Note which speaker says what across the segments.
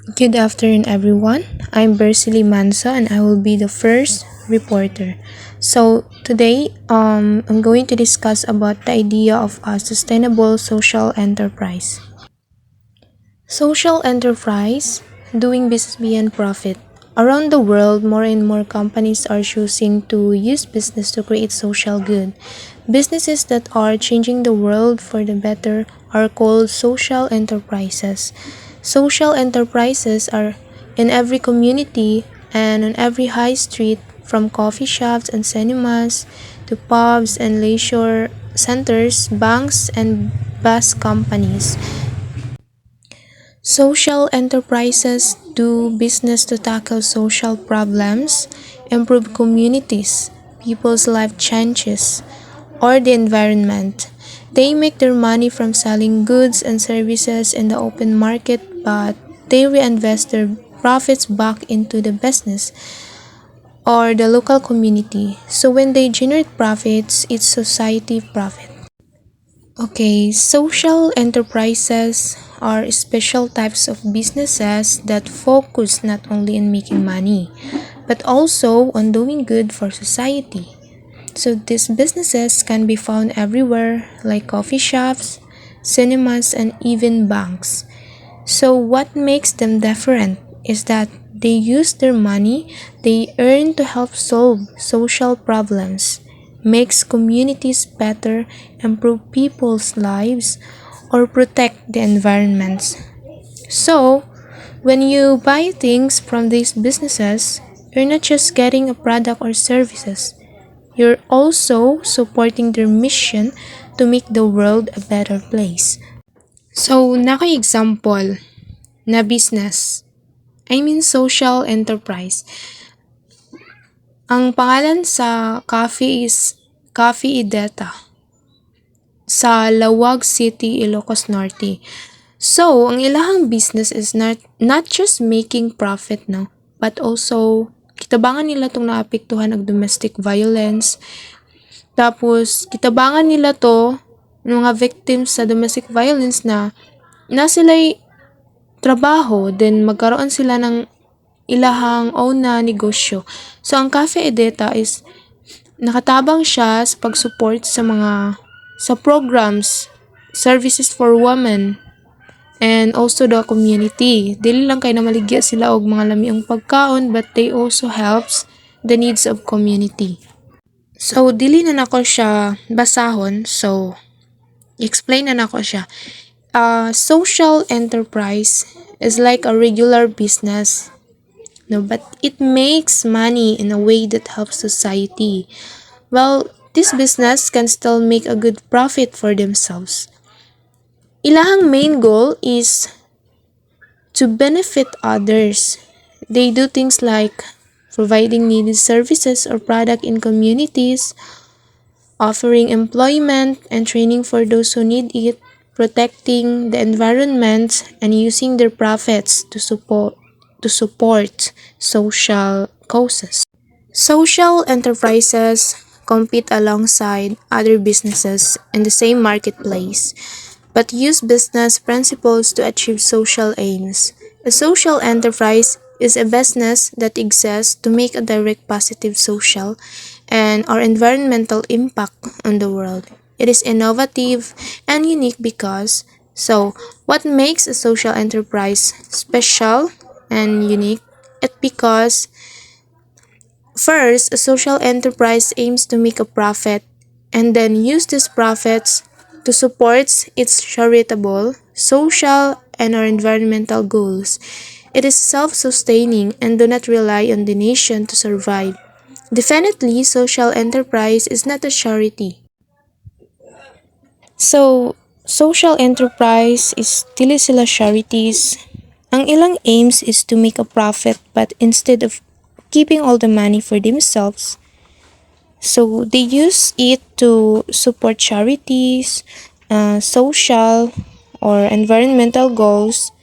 Speaker 1: Good afternoon, everyone. I'm Bersily Mansa, and I will be the first reporter. So today, I'm going to discuss about the idea of a sustainable social enterprise. Social enterprise, doing business beyond profit. Around the world, more and more companies are choosing to use business to create social good. Businesses that are changing the world for the better are called social enterprises. Social enterprises are in every community and on every high street, from coffee shops and cinemas to pubs and leisure centers, banks, and bus companies. Social enterprises do business to tackle social problems, improve communities, people's life changes, or the environment. They make their money from selling goods and services in the open market, but they reinvest their profits back into the business or the local community. So when they generate profits, it's society profit. Okay, social enterprises are special types of businesses that focus not only on making money, but also on doing good for society. So these businesses can be found everywhere, like coffee shops, cinemas, and even banks. So what makes them different is that they use their money they earn to help solve social problems, makes communities better, improve people's lives, or protect the environments. So, when you buy things from these businesses, you're not just getting a product or services. You're also supporting their mission to make the world a better place. So, naka-example na business. I mean social enterprise. Ang pangalan sa cafe is Cafe Ideta sa Lawag City, Ilocos Norte. So, ang ilahang business is not just making profit, no, but also kitabangan nila tong naapektuhan ng domestic violence. Tapos kitabangan nila to ng mga victims sa domestic violence na sila'y trabaho, then magkaroon sila ng ilahang own na negosyo. So, ang Cafe Edeta is nakatabang siya sa pag-support sa programs, services for women, and also the community. Dili lang kay na maligya sila og mga lamiong pagkaon, but they also helps the needs of community. So, dili na nako siya basahon. So, explain na nako siya. Social enterprise is like a regular business, no, but it makes money in a way that helps society. Well, this business can still make a good profit for themselves. Ilahang main goal is to benefit others. They do things like providing needed services or product in communities, offering employment and training for those who need it, protecting the environment, and using their profits to support social causes. Social enterprises compete alongside other businesses in the same marketplace, but use business principles to achieve social aims. A social enterprise is a business that exists to make a direct positive social and or environmental impact on the world. It is innovative and unique what makes a social enterprise special and unique? It because first, a social enterprise aims to make a profit and then use these profits to support its charitable, social, and or environmental goals. It is self-sustaining and do not rely on donation to survive. Definitely, social enterprise is not a charity. So, social enterprise is dili sila charities. Ang ilang aims is to make a profit, but instead of keeping all the money for themselves, so they use it to support charities, social or environmental goals.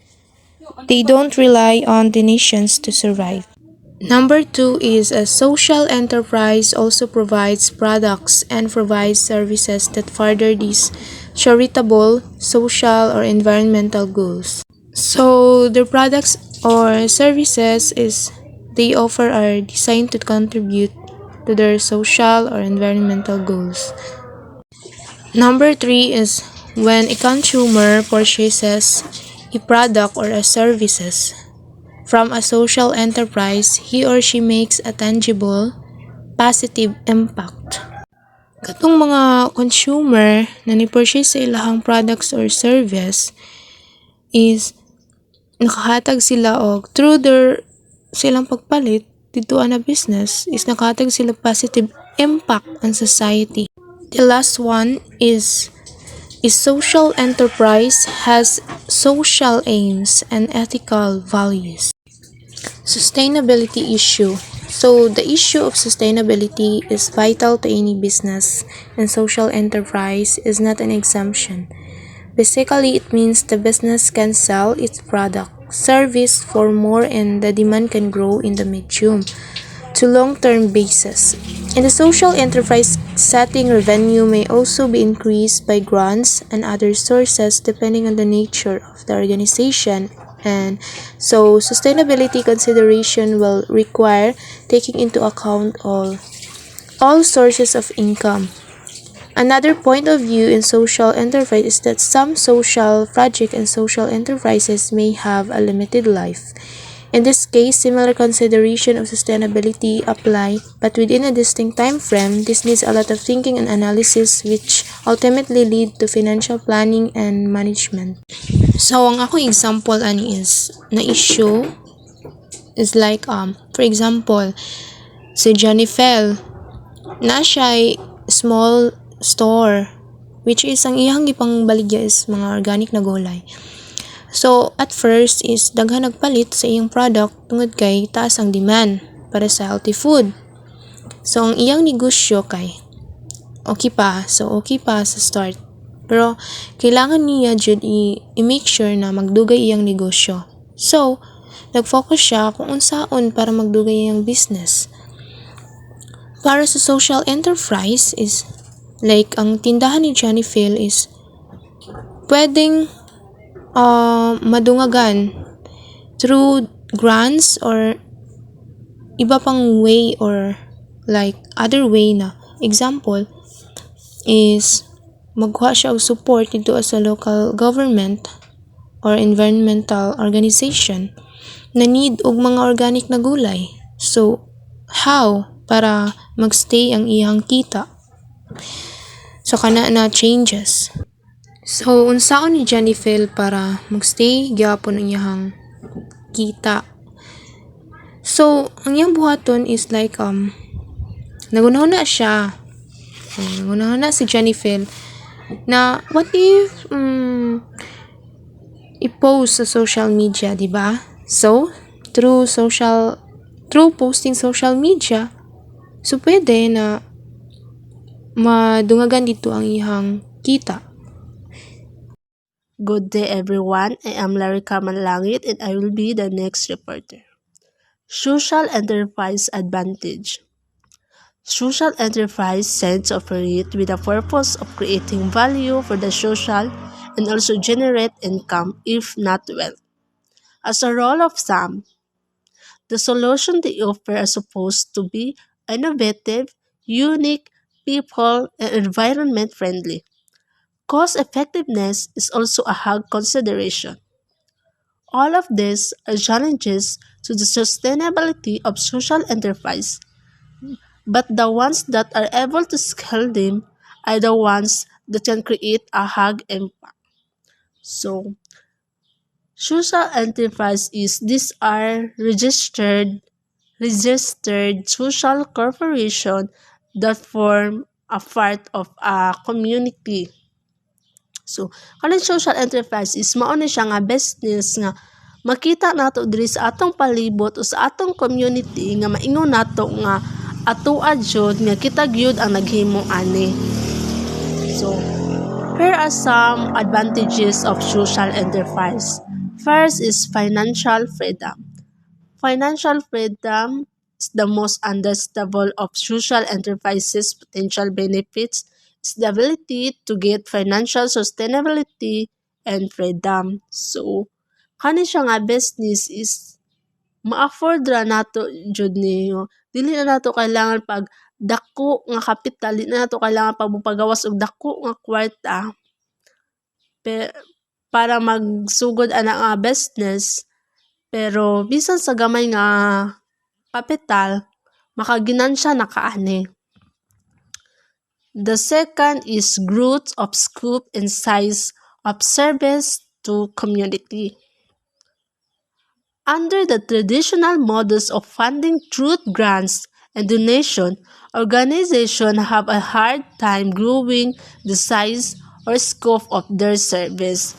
Speaker 1: They don't rely on donations to survive. Number two is a social enterprise also provides products and provides services that further these charitable, social, or environmental goals. So their products or services is they offer are designed to contribute to their social or environmental goals. Number three is when a consumer purchases a product or a services from a social enterprise, he or she makes a tangible, positive impact. Katong mga consumer na ni-purchase sa ilahang products or service is nakahatag sila og through their silang pagpalit dito na business is nakahatag sila positive impact on society. The last one is social enterprise has social aims and ethical values. Sustainability issue. So the issue of sustainability is vital to any business and social enterprise is not an exemption. Basically, it means the business can sell its product, service for more and the demand can grow in the medium to long-term basis. In the social enterprise setting, revenue may also be increased by grants and other sources depending on the nature of the organization. And so sustainability consideration will require taking into account all sources of income. Another point of view in social enterprise is that some social projects and social enterprises may have a limited life. In this case, similar consideration of sustainability apply, but within a distinct time frame, this needs a lot of thinking and analysis which ultimately lead to financial planning and management. So, ang ako example ani is na issue is like for example, si Johnny Fell na siya small store which is ang iyang gipang baligya is mga organic na gulay. So, at first is daghan nagpalit sa iyang product tungod kay taas ang demand para sa healthy food. So, ang iyang negosyo kay okay pa. So, okay pa sa start. Pero, kailangan niya jud i-make sure na magdugay iyang negosyo. So, nag-focus siya kung unsaon para magdugay iyang business. Para sa social enterprise is like ang tindahan ni Johnny Phil is pwedeng madungagan through grants or iba pang way or like other way na. Example is magkuha siya og support dito sa local government or environmental organization na need og mga organic na gulay. So, how para magstay ang iyang kita? So, kana na changes. So, unsaon ni Johnny Phil para magstay gyapon ang iyang kita? So, ang iyang buhaton is like nagunahon na siya. Nagunahon na si Johnny Phil na what if i-post sa social media, di ba? So, through posting social media, so pwede na madungagan dito ang iyang kita.
Speaker 2: Good day everyone, I am Larika Manlangit and I will be the next reporter. Social Enterprise Advantage. Social enterprise tends to operate with the purpose of creating value for the social and also generate income if not wealth. As a rule of thumb, the solution they offer are supposed to be innovative, unique, people, and environment friendly. Cost effectiveness is also a hard consideration. All of these are challenges to the sustainability of social enterprise, but the ones that are able to scale them are the ones that can create a high impact. So, social enterprise is these are registered social corporation that form a part of a community. So, kanang social enterprise is mao ni siya nga business nga makita nato diri sa atong palibot o sa atong community nga maingon nato nga atoa jud nga kita gyud ang naghimo ani. So, here are some advantages of social enterprise. First is financial freedom. Financial freedom is the most understandable of social enterprises' potential benefits is the ability to get financial sustainability and freedom. So, kani siya nga business is ma-afford ra nato jud niyo. Dili na nato kailangan pag dako nga kapital, dili na nato kailangan pagpagawas og dako nga kwarta para magsugod ana nga business. Pero bisan sa gamay nga kapital, makaginansya na kaani. The second is growth of scope and size of service to community. Under the traditional models of funding through grants and donation, organizations have a hard time growing the size or scope of their service.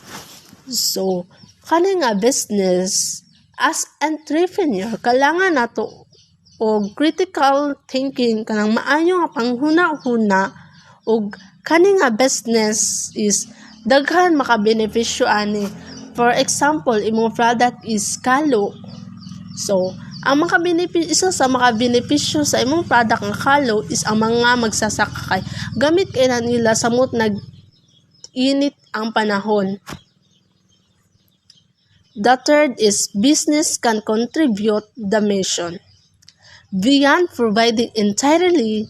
Speaker 2: So, kani nga business, as entrepreneur, kailangan nato og critical thinking kanang maayo nga panghuna-huna og kani nga business is daghan makabenepisyo ani. For example, imong product is kalo. So, ang isa sa makabenepisyo sa imong product nga kalo is ang mga magsasaka kay gamit kay na nila samot nag-init ang panahon. The third is business can contribute the mission. Beyond providing entirely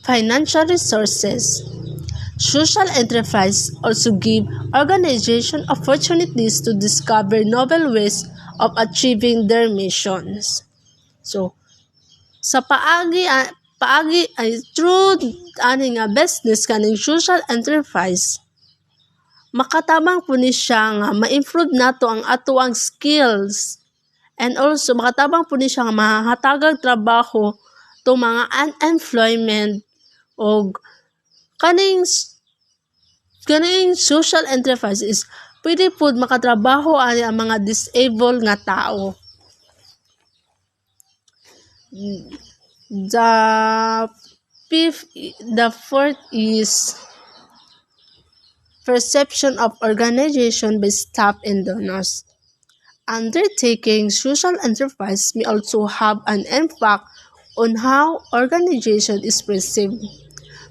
Speaker 2: financial resources, social enterprise also give organizations opportunities to discover novel ways of achieving their missions. So, sa paagi ay through ani nga business kaning social enterprise, makatabang po ni siya nga ma-improve nato ang atuang skills, and also makatabang po ni siya nga mahatagang trabaho to mga unemployment o kaning social enterprise is pwede po makatrabaho ani ang mga disabled nga tao. The fourth is perception of organization by staff and donors. Undertaking social enterprise may also have an impact on how organization is perceived.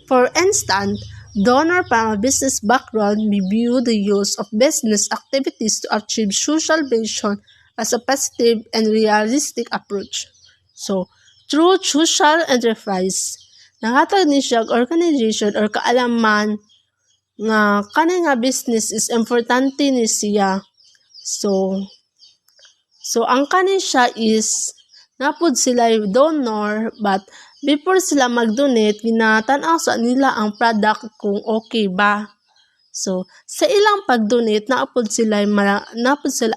Speaker 2: For instance, donor from a business background may view the use of business activities to achieve social vision as a positive and realistic approach. So, through social enterprise, nangatag ni siya organization or kaalaman nga kani nga business is importante ni siya. So ang kani siya is napud sila donor, but before sila mag-donate, ginatan-aw sa nila ang product kung okay ba. So sa ilang pag-donate, napud sila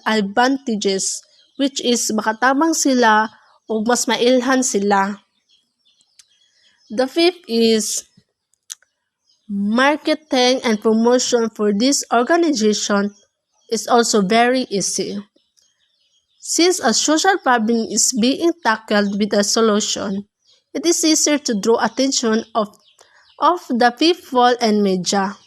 Speaker 2: advantages, which is makatabang sila o mas mailhan sila. The fifth is marketing and promotion for this organization is also very easy. Since a social problem is being tackled with a solution, it is easier to draw attention of the people and media.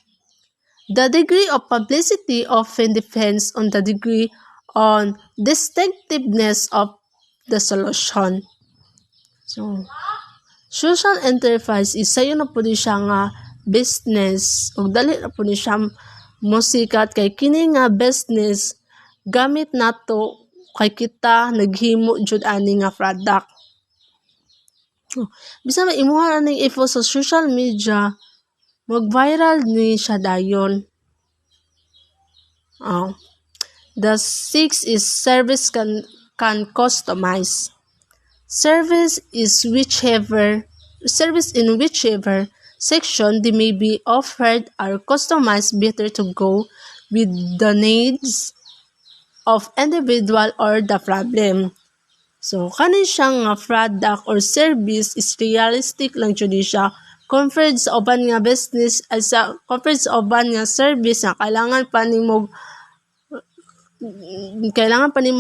Speaker 2: The degree of publicity often depends on the degree on distinctiveness of the solution. So, social enterprise is sayo na po siya nga business ug dali na po ni siya musikat kay kini nga business gamit nato kay kita naghimo jud ani nga product. Bisan imuha ning i-post sa social media, mag-viral ni siya dayon. The sixth is service can customize. Service in whichever section they may be offered are customized better to go with the needs of individual or the problem. So, kanin siyang product or service is realistic lang jud siya compared sa uban nga business compared sa uban nga service na kailangan pa nimo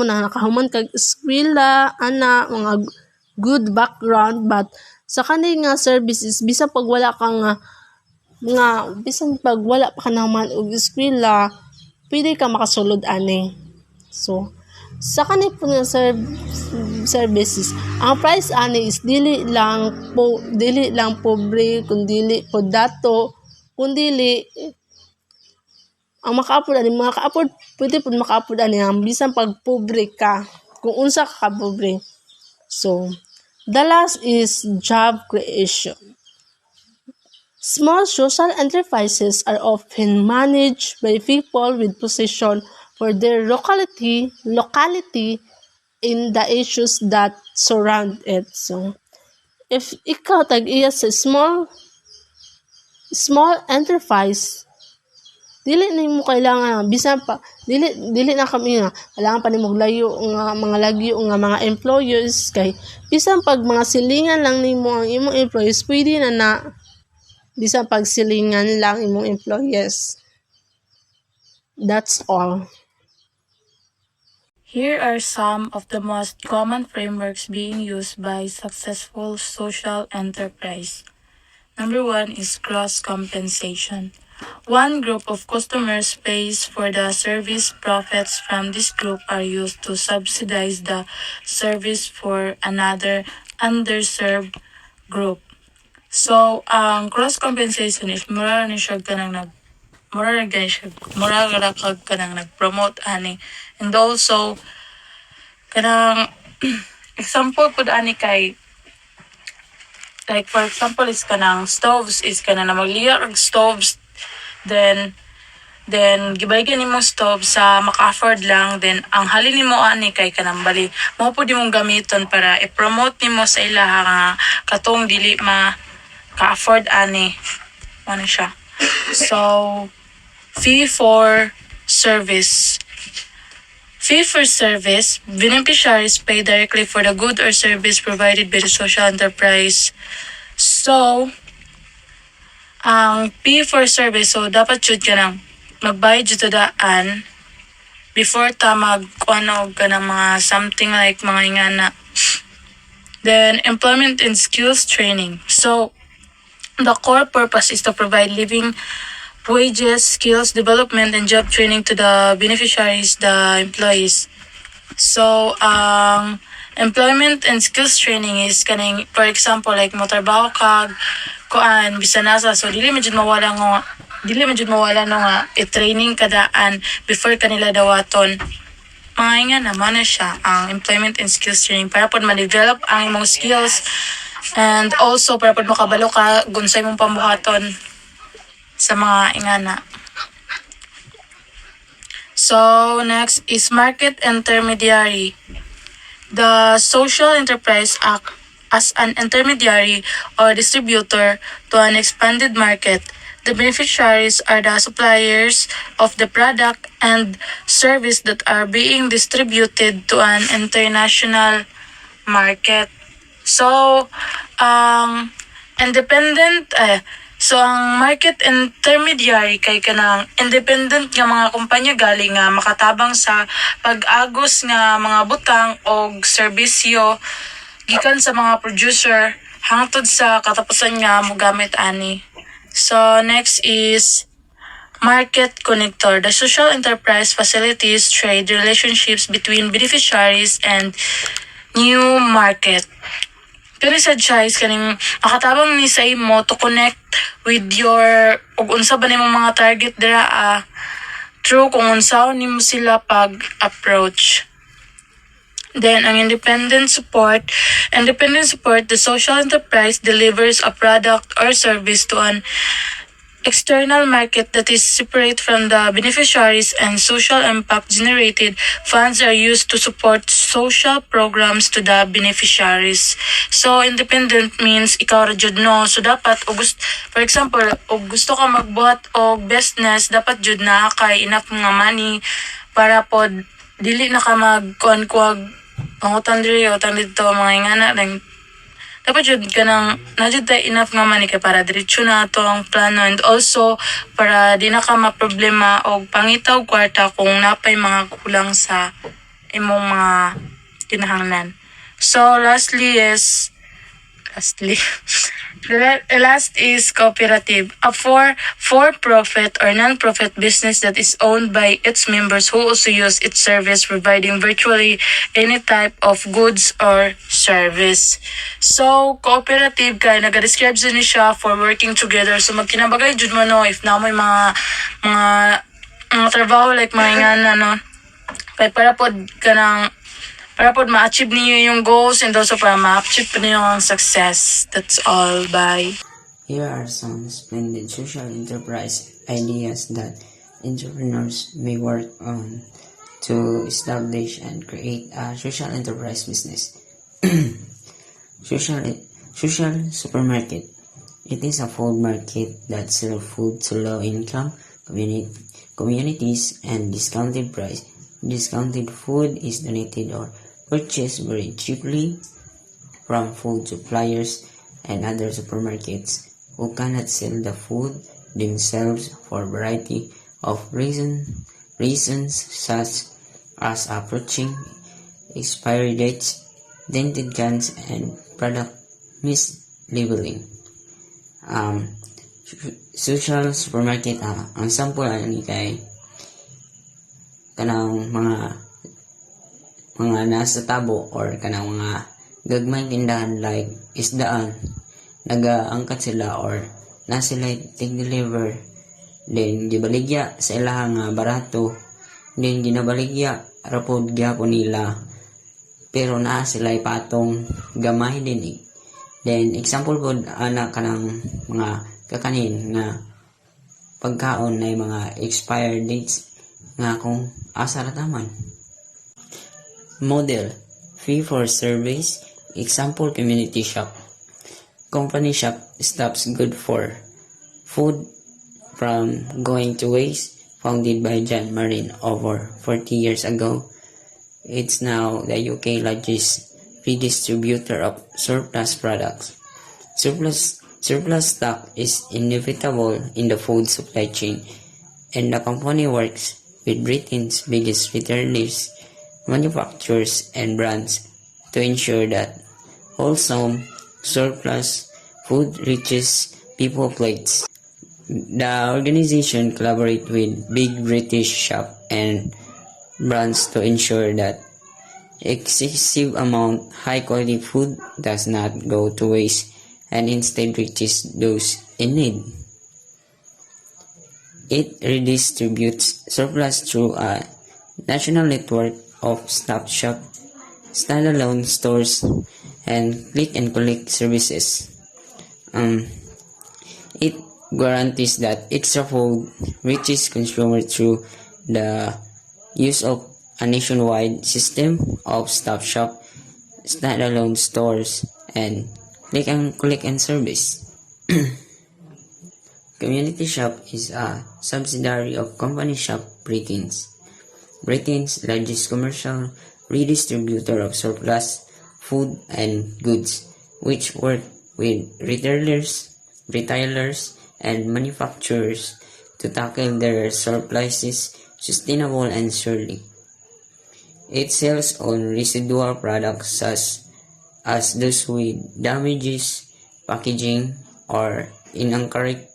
Speaker 2: na nakahuman kag eskwela ana mga good background, but sa kani nga services bisan pag wala ka bisan pag wala pa ka naman og eskwela, pwede ka makasulod ani. So sa kani po nga services, ang price ani is dili lang pobre, kundi po dato, kundi ang maka-afford ani maka-afford pwede pud maka-afford ani ang bisan pag pobre ka kung unsa ka pobre. So the last is job creation. Small social enterprises are often managed by people with position for their locality in the issues that surround it. So if ikaw tag-iya sa small enterprise, dili nimo kailangan bisan pa dili na kami nga kailangan pa nimo layo nga mga lagyo nga mga employers kay bisan pag mga silingan lang nimo ang imong employees pwede na bisan pag silingan lang imong employees. That's all.
Speaker 3: Here are some of the most common frameworks being used by successful social enterprise. Number one is cross compensation. One group of customers pays for the service. Profits from this group are used to subsidize the service for another underserved group. So, ang cross compensation is mura na siya kanang nag-promote ani. And also kanang example pud ani kay like for example is kanang stoves is kanang na magliya og stoves then gibaygan nimo stove sa maka-afford lang then ang halin nimo ani kay kanang bali mao pud imong gamiton para i-promote nimo sa ilaha nga katong dili ka-afford ani ano siya. So fee for service. Fee for service, beneficiaries pay directly for the good or service provided by the social enterprise. So, ang fee for service, so dapat jud ka nang magbayad jud to daan before ta mag-ano ka ng mga something like mga ingana. Then, employment and skills training. So, the core purpose is to provide living wages, skills development, and job training to the beneficiaries, the employees. So, employment and skills training is kaning, for example, like motorbaho kag kuan bisan nasa so dili man jud mawala no nga i-training kadaan before kanila dawaton. Mga nga naman na siya ang employment and skills training para pod ma-develop ang imong skills and also para pod makabalo ka gunsay mong pambuhaton sa mga ingana. So, next is market intermediary. The social enterprise act as an intermediary or distributor to an expanded market. The beneficiaries are the suppliers of the product and service that are being distributed to an international market. So, So, ang market intermediary kay kanang independent nga mga kumpanya gali nga makatabang sa pag-agos nga mga butang o serbisyo gikan sa mga producer hangtod sa katapusan nga mogamit ani. So, next is market connector. The social enterprise facilitates trade relationships between beneficiaries and new market. Pero sa siya kaning makatabang ni sa imo to connect with your ug unsa ba nimo mga target dira through kung unsa nimo sila pag-approach. Then ang independent support, the social enterprise delivers a product or service to an external market that is separate from the beneficiaries and social impact generated. Funds are used to support social programs to the beneficiaries. So, independent means ikaw ra jud no. So, dapat, for example, gusto ka magbuhat o business, dapat jud na kay enough nga money para pod dili na ka magkuan-kuag pangutan diri o utang dito mga ingana lang dapat jud kanang najud tay enough nga money kay para diretso na ato ang plano and also para di na ka maproblema og pangitaw kwarta kung napay mga kulang sa imong mga kinahanglan. So the last is cooperative, a for-profit or non-profit business that is owned by its members who also use its service providing virtually any type of goods or service. So, cooperative kay naga-describe sa ni siya for working together. So, magkinabagay jud mo no if namoy mga ang trabaho like mga ingana no. Kay para pod ma-achieve niyo yung goals and also para ma-achieve niyo ang success. That's all. Bye.
Speaker 4: Here are some splendid social enterprise ideas that entrepreneurs may work on to establish and create a social enterprise business. Social supermarket. It is a food market that sells food to low-income communities and discounted price. Discounted food is donated or purchased very cheaply from food suppliers and other supermarkets who cannot sell the food themselves for a variety of reasons such as approaching expiry dates, dented cans, and product mislabeling. Social supermarket, ang sample ani kay kanang mga nasa tabo or kanang mga gagmay tindahan like isdaan, nagaangkat sila or na sila tig-deliver, then gibaligya sa ilahang barato, then ginabaligya rapod gyapon nila pero naa sila patong gamay din eh. Then example po anak kanang mga kakanin nga pagkaon na mga expired dates nga kung asa rataman. Model fee for service. Example, community shop. Company shop stops good for food from going to waste. Founded by John Marine over 40 years ago, it's now the UK largest redistributor of surplus products. Surplus stock is inevitable in the food supply chain, and the company works with Britain's biggest retailers, manufacturers, and brands to ensure that wholesome surplus food reaches people's plates. The organization collaborates with big British shop and brands to ensure that excessive amount high quality food does not go to waste and instead reaches those in need. It redistributes surplus through a national network of stop shop, standalone stores, and click and collect services. It guarantees that extra food reaches consumers through the use of a nationwide system of stop shop, standalone stores, and click and collect and service. Community shop is a subsidiary of company shop Britain's largest commercial redistributor of surplus food and goods, which work with retailers, and manufacturers to tackle their surpluses sustainable and surely. It sells on residual products such as those with damages, packaging, or inaccurate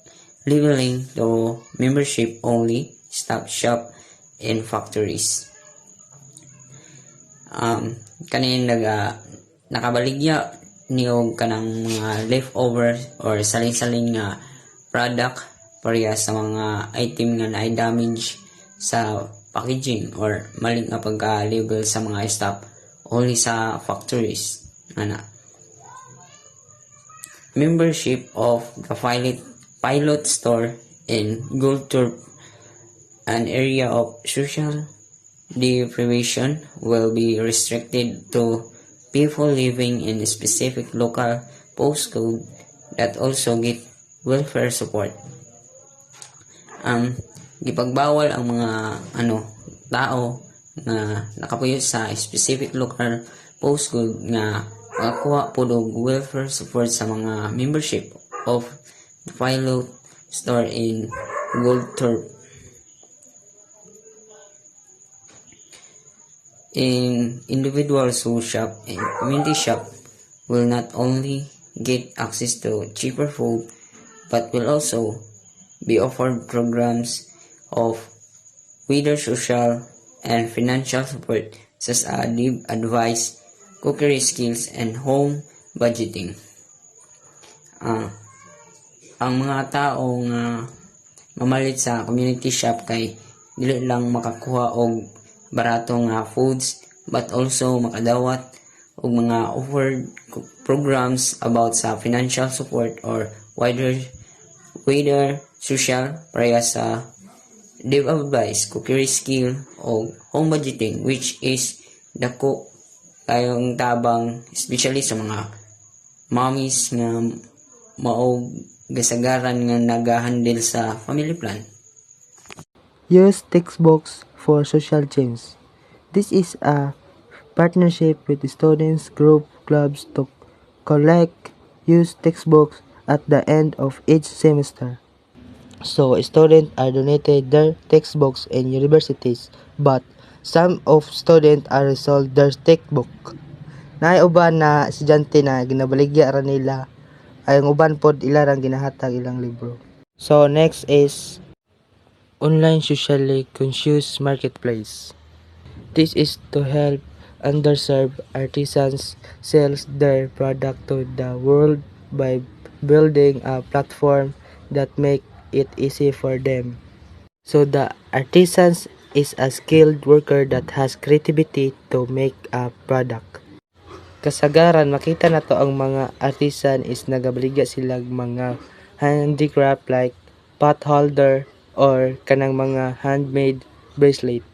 Speaker 4: labeling to membership only stop shop and factories. Kanin nakabaligya niyo kanang mga leftover or saling-saling nga product pareha sa mga item nga na damage sa packaging or mali nga pagka-label sa mga stop only sa factories. Membership of the pilot store in Goldthorpe, an area of social deprivation, will be restricted to people living in a specific local postcode that also get welfare support. Gipagbawal ang mga tao na nakapuyo sa specific local postcode nga makakuha po og welfare support sa mga membership of the pilot store in Goldthorpe. In individual shop and community shop will not only get access to cheaper food but will also be offered programs of wider social and financial support such as advice, cookery skills, and home budgeting. Ang mga taong mamalit sa community shop kay dili lang makakuha og barato nga foods but also makadawat og mga offered programs about sa financial support or wider social pareha sa dev advice, cookery skill o home budgeting which is dako kayong tabang especially sa mga mommies nga mao gasagaran nga nagahandle sa family plan.
Speaker 5: Use textbooks for social change. This is a partnership with students group clubs to collect used textbooks at the end of each semester. So students are donated their textbooks in universities, but some of students are resold their textbook. Naay uban na estudyante na ginabaligya ra nila ay ang uban pod ilarang ginahatag ilang libro. So next is online socially conscious marketplace. This is to help underserved artisans sell their product to the world by building a platform that make it easy for them. So the artisans is a skilled worker that has creativity to make a product. Kasagaran makita nato ang mga artisan is nagabaligya sila mga handicraft like pot holder or kanang mga handmade bracelet.